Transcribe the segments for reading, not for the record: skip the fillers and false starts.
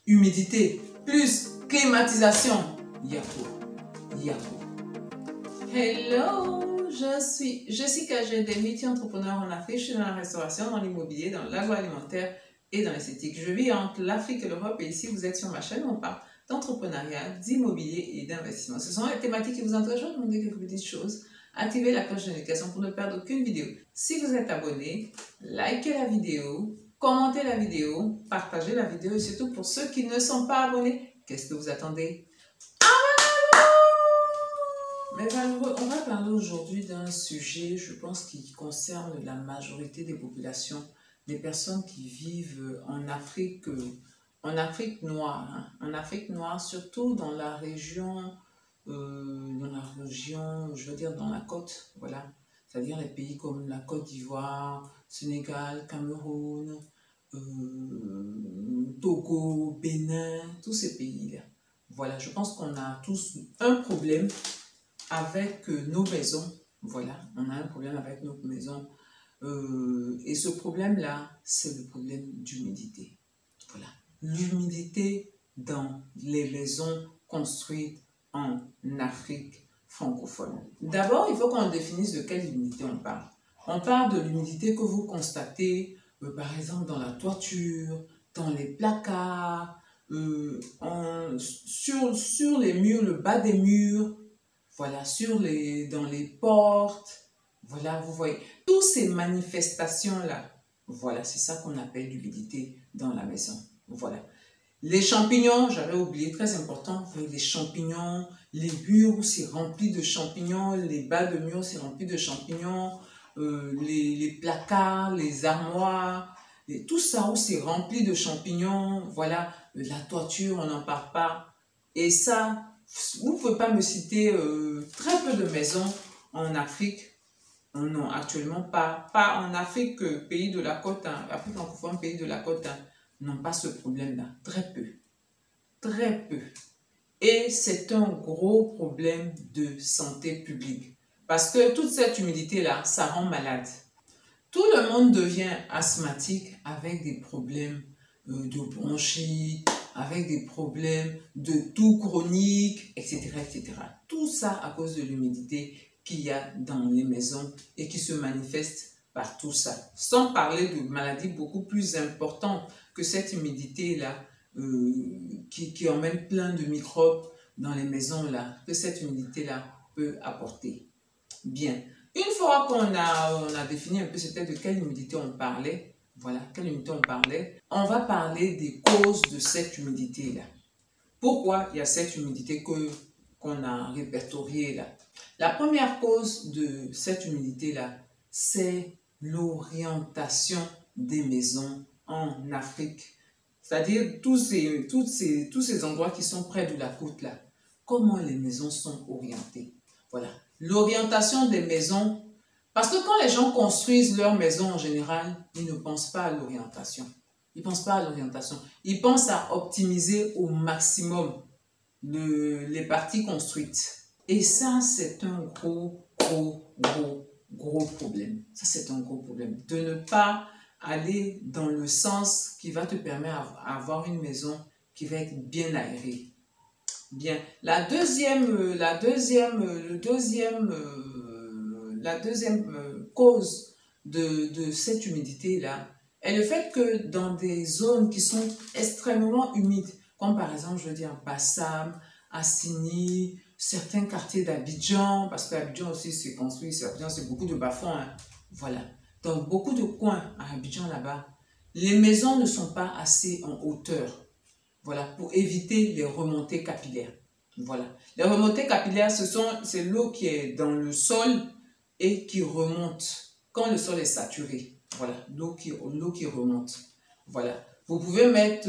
humidité, plus climatisation. Yako, yako. Hello, je suis Jessica G des multi-entrepreneurs en Afrique. Je suis dans la restauration, dans l'immobilier, dans l'agroalimentaire et dans l'esthétique. Je vis entre l'Afrique et l'Europe et ici vous êtes sur ma chaîne où on parle d'entrepreneuriat, d'immobilier et d'investissement. Ce sont les thématiques qui vous intéressent. Je vais vous demander quelques petites choses. Activez la cloche de notification pour ne perdre aucune vidéo. Si vous êtes abonné, likez la vidéo, commentez la vidéo, partagez la vidéo et surtout pour ceux qui ne sont pas abonnés, qu'est-ce que vous attendez? Mais on va parler aujourd'hui d'un sujet, je pense, qui concerne la majorité des populations, des personnes qui vivent en Afrique noire. Hein. En Afrique noire, surtout dans la région, je veux dire dans la côte, voilà. C'est-à-dire les pays comme la Côte d'Ivoire, Sénégal, Cameroun, Togo, Bénin, tous ces pays-là. Voilà, je pense qu'on a tous un problème avec nos maisons. Voilà, on a un problème avec nos maisons. Et ce problème-là, c'est le problème d'humidité. Voilà, l'humidité dans les maisons construites en Afrique francophone. D'abord, il faut qu'on définisse de quelle humidité on parle. On parle de l'humidité que vous constatez, par exemple, dans la toiture, dans les placards, sur les murs, le bas des murs, voilà, dans les portes, voilà, vous voyez, toutes ces manifestations-là, voilà, c'est ça qu'on appelle l'humidité dans la maison, voilà. Les champignons, j'avais oublié, très important, les champignons, les murs où c'est rempli de champignons, les bas de murs c'est rempli de champignons, les placards, les armoires, tout ça où c'est rempli de champignons, voilà, la toiture, on n'en parle pas. Et ça, vous ne pouvez pas me citer très peu de maisons en Afrique. Non, actuellement pas en Afrique, pays de la côte, hein, Afrique francophone, pays de la côte, hein, n'ont pas ce problème-là. Très peu. Très peu. Et c'est un gros problème de santé publique. Parce que toute cette humidité-là, ça rend malade. Tout le monde devient asthmatique avec des problèmes de bronchite, avec des problèmes de toux chronique, etc., etc. Tout ça à cause de l'humidité qu'il y a dans les maisons et qui se manifeste par tout ça. Sans parler de maladies beaucoup plus importantes que cette humidité-là, qui emmène plein de microbes dans les maisons-là, que cette humidité-là peut apporter. Bien. Une fois qu'on a défini un peu c'était de quelle humidité on parlait, voilà, quelle humidité on parlait, on va parler des causes de cette humidité-là. Pourquoi il y a cette humidité qu'on a répertoriée là? La première cause de cette humidité-là, c'est l'orientation des maisons en Afrique. C'est-à-dire tous ces endroits qui sont près de la côte là. Comment les maisons sont orientées? Voilà. L'orientation des maisons, parce que quand les gens construisent leur maison en général, ils ne pensent pas à l'orientation. Ils ne pensent pas à l'orientation. Ils pensent à optimiser au maximum les parties construites. Et ça, c'est un gros problème. Ça, c'est un gros problème. De ne pas aller dans le sens qui va te permettre d'avoir une maison qui va être bien aérée. Bien. La deuxième cause de cette humidité-là est le fait que dans des zones qui sont extrêmement humides, comme par exemple, je veux dire, Bassam, Assini, certains quartiers d'Abidjan, parce qu'Abidjan aussi s'est construit, Abidjan c'est beaucoup de bas-fonds, hein. Voilà. Dans beaucoup de coins à Abidjan là-bas, les maisons ne sont pas assez en hauteur. Voilà, pour éviter les remontées capillaires. Voilà. Les remontées capillaires, c'est l'eau qui est dans le sol et qui remonte quand le sol est saturé. Voilà, l'eau qui remonte. Voilà. Vous pouvez mettre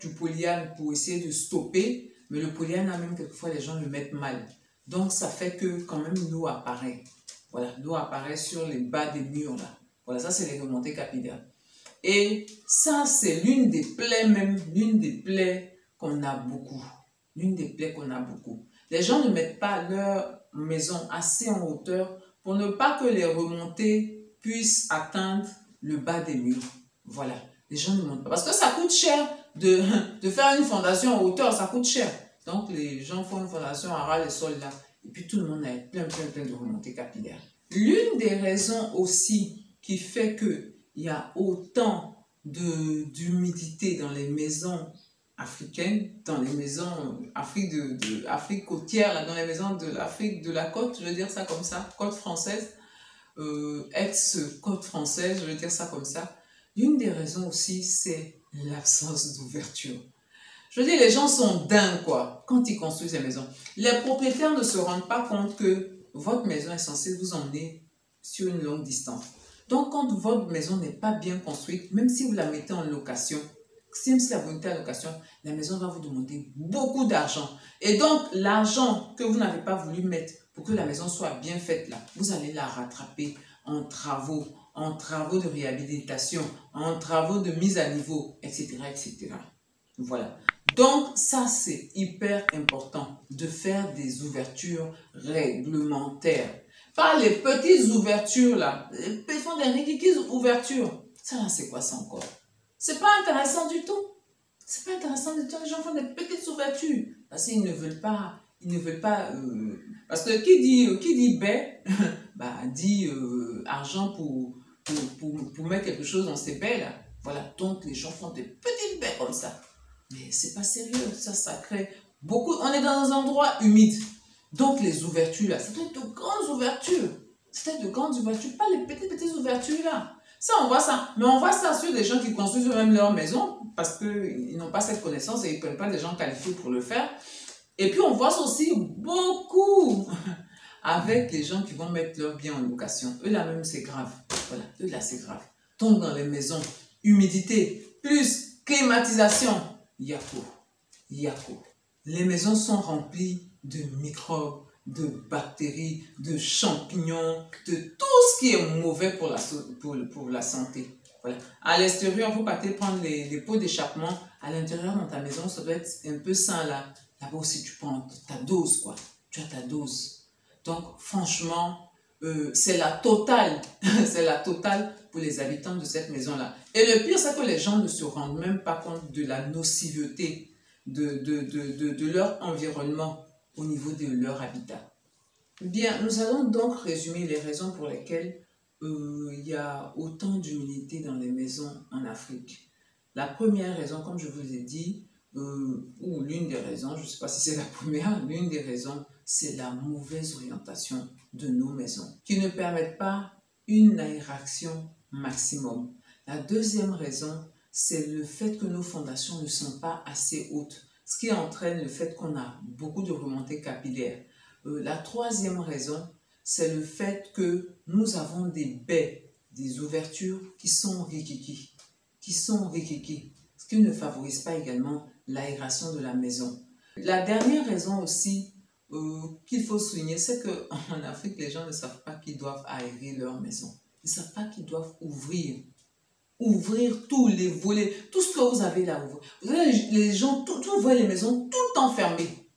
du polyane pour essayer de stopper, mais le polyane, même quelquefois, les gens le mettent mal. Donc, ça fait que quand même l'eau apparaît. Voilà, l'eau apparaît sur les bas des murs là. Voilà, ça c'est les remontées capillaires. Et ça, c'est l'une des plaies qu'on a beaucoup. L'une des plaies qu'on a beaucoup. Les gens ne mettent pas leur maison assez en hauteur pour ne pas que les remontées puissent atteindre le bas des murs. Voilà. Les gens ne montent pas. Parce que ça coûte cher de faire une fondation en hauteur, ça coûte cher. Donc, les gens font une fondation à ras les sols là. Et puis, tout le monde a plein de remontées capillaires. L'une des raisons aussi qui fait qu'il y a autant d'humidité dans les maisons africaines, dans les maisons Afrique côtière, là, dans les maisons de l'Afrique de la côte, je veux dire ça comme ça, côte française, ex-côte française, je veux dire ça comme ça. L'une des raisons aussi, c'est l'absence d'ouverture. Je veux dire, les gens sont dingues, quoi, quand ils construisent des maisons. Les propriétaires ne se rendent pas compte que votre maison est censée vous emmener sur une longue distance. Donc, quand votre maison n'est pas bien construite, même si vous la mettez en location, même si la vous mettez en location, la maison va vous demander beaucoup d'argent. Et donc, l'argent que vous n'avez pas voulu mettre pour que la maison soit bien faite, là, vous allez la rattraper en travaux de réhabilitation, en travaux de mise à niveau, etc., etc. Voilà. Donc, ça, c'est hyper important de faire des ouvertures réglementaires. Pas les petites ouvertures, là. Ils font des ridicules ouvertures. Ça, là, c'est quoi ça encore? C'est pas intéressant du tout. C'est pas intéressant du tout. Les gens font des petites ouvertures. Parce qu'ils ne veulent pas... parce que qui dit baie, bah, dit argent pour mettre quelque chose dans ses baies, là. Voilà. Donc, les gens font des petites baies comme ça. Mais c'est pas sérieux, ça crée beaucoup. On est dans un endroit humide. Donc les ouvertures là, c'était de grandes ouvertures. C'était de grandes ouvertures, pas les petites ouvertures là. Ça, on voit ça. Mais on voit ça sur des gens qui construisent eux-mêmes leur maison parce qu'ils n'ont pas cette connaissance et ils ne prennent pas des gens qualifiés pour le faire. Et puis on voit ça aussi beaucoup avec les gens qui vont mettre leurs biens en location. Eux là même, c'est grave. Voilà, eux là, c'est grave. Donc dans les maisons, humidité, plus climatisation. Yako. Les maisons sont remplies de microbes, de bactéries, de champignons, de tout ce qui est mauvais pour la santé. Voilà. À l'extérieur, vous partez prendre les pots d'échappement. À l'intérieur, dans ta maison, ça doit être un peu sain là. Là-bas aussi, tu prends ta dose, quoi. Tu as ta dose. Donc, franchement, c'est la totale. C'est la totale pour les habitants de cette maison-là. Et le pire, c'est que les gens ne se rendent même pas compte de la nocivité de leur environnement au niveau de leur habitat. Bien, nous allons donc résumer les raisons pour lesquelles il y a autant d'humidité dans les maisons en Afrique. La première raison, comme je vous ai dit, ou l'une des raisons, je ne sais pas si c'est la première, l'une des raisons, c'est la mauvaise orientation de nos maisons, qui ne permettent pas une aération maximum. La deuxième raison, c'est le fait que nos fondations ne sont pas assez hautes, ce qui entraîne le fait qu'on a beaucoup de remontées capillaires. La troisième raison, c'est le fait que nous avons des baies, des ouvertures qui sont rikiki, ce qui ne favorise pas également l'aération de la maison. La dernière raison aussi qu'il faut souligner, c'est qu'en Afrique, les gens ne savent pas qu'ils doivent aérer leur maison. Ils ne savent pas qu'ils doivent ouvrir tous les volets, tout ce que vous avez là. Vous avez les gens, vous voyez les maisons tout le temps fermées.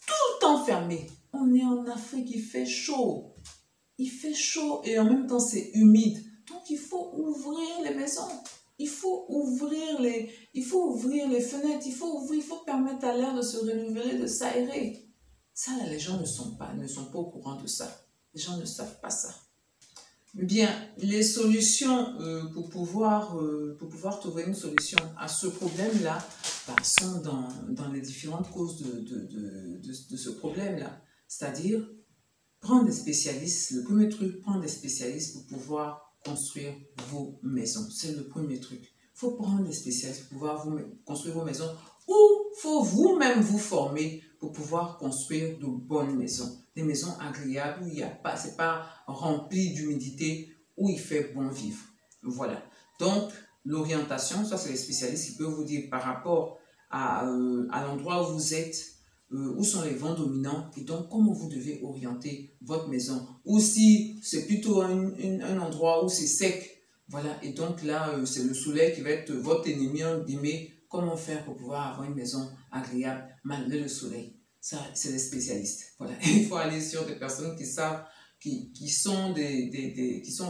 Tout le temps fermées. On est en Afrique, il fait chaud. Il fait chaud et en même temps c'est humide. Donc il faut ouvrir les maisons. Il faut ouvrir les fenêtres. Il faut permettre à l'air de se renouveler, de s'aérer. Ça, là, les gens ne sont pas au courant de ça. Les gens ne savent pas ça. Bien, les solutions pour pouvoir trouver une solution à ce problème-là sont dans les différentes causes de ce problème-là. C'est-à-dire, prendre des spécialistes. Le premier truc, prendre des spécialistes pour pouvoir construire vos maisons. C'est le premier truc. Il faut prendre des spécialistes pour pouvoir construire vos maisons ou il faut vous-même vous former pour pouvoir construire de bonnes maisons. Des maisons agréables où c'est pas rempli d'humidité, où il fait bon vivre. Voilà. Donc, l'orientation, ça c'est les spécialistes qui peuvent vous dire par rapport à l'endroit où vous êtes, où sont les vents dominants et donc comment vous devez orienter votre maison. Ou si c'est plutôt un endroit où c'est sec, voilà, et donc là, c'est le soleil qui va être votre ennemi, comment faire pour pouvoir avoir une maison agréable malgré le soleil. Ça, c'est les spécialistes. Voilà. Il faut aller sur des personnes qui savent, qui sont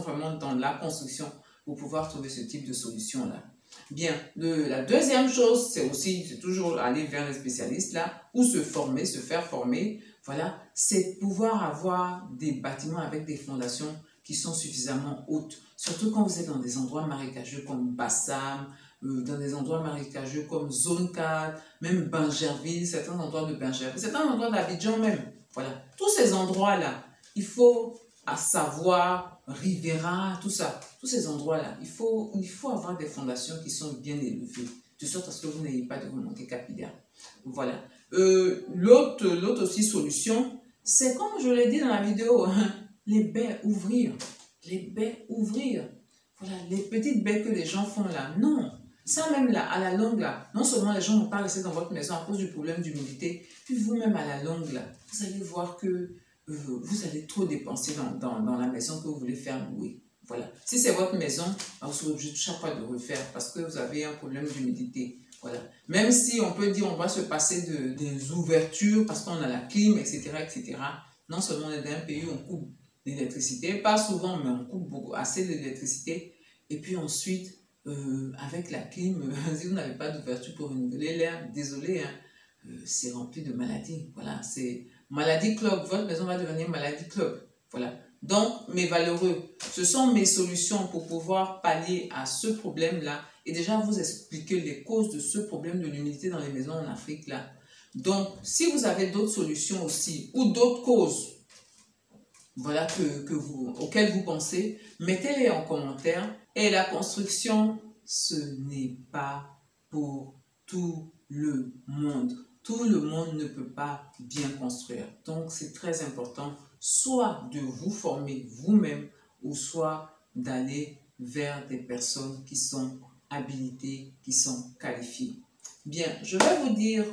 vraiment dans la construction pour pouvoir trouver ce type de solution-là. Bien, la deuxième chose, c'est toujours aller vers les spécialistes là, ou se former, se faire former. Voilà, c'est pouvoir avoir des bâtiments avec des fondations qui sont suffisamment hautes. Surtout quand vous êtes dans des endroits marécageux comme Bassam, dans des endroits marécageux comme Zone 4, même Bingerville, certains endroits de Bingerville, certains endroits d'Abidjan même. Voilà, tous ces endroits-là, il faut à savoir Rivera, tout ça, tous ces endroits-là, il faut avoir des fondations qui sont bien élevées, de sorte à ce que vous n'ayez pas de remontée capillaire. Voilà. L'autre aussi solution, c'est comme je l'ai dit dans la vidéo, hein, les baies ouvrir. Les baies ouvrir. Voilà, les petites baies que les gens font là. Non. Ça même là, à la longue là, non seulement les gens ne vont pas rester dans votre maison à cause du problème d'humidité, puis vous-même à la longue là, vous allez voir que vous allez trop dépenser dans la maison que vous voulez faire louer. Voilà. Si c'est votre maison, vous serez obligé chaque fois de refaire parce que vous avez un problème d'humidité. Voilà. Même si on peut dire on va se passer des ouvertures parce qu'on a la clim, etc., etc. Non seulement on est dans un pays où on coupe l'électricité, pas souvent, mais on coupe beaucoup, assez d'électricité. Et puis ensuite, avec la clim, si vous n'avez pas d'ouverture pour renouveler l'air, désolé, hein, c'est rempli de maladies. Voilà, c'est maladie club. Votre maison va devenir maladie club. Voilà. Donc, mes valeureux, ce sont mes solutions pour pouvoir pallier à ce problème-là et déjà vous expliquer les causes de ce problème de l'humidité dans les maisons en Afrique là. Donc, si vous avez d'autres solutions aussi ou d'autres causes, voilà, auxquelles vous pensez, mettez-les en commentaire. Et la construction, ce n'est pas pour tout le monde. Tout le monde ne peut pas bien construire. Donc, c'est très important soit de vous former vous-même ou soit d'aller vers des personnes qui sont habilitées, qui sont qualifiées. Bien, je vais vous dire,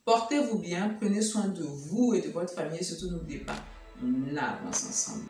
portez-vous bien, prenez soin de vous et de votre famille, surtout n'oubliez pas, on avance ensemble.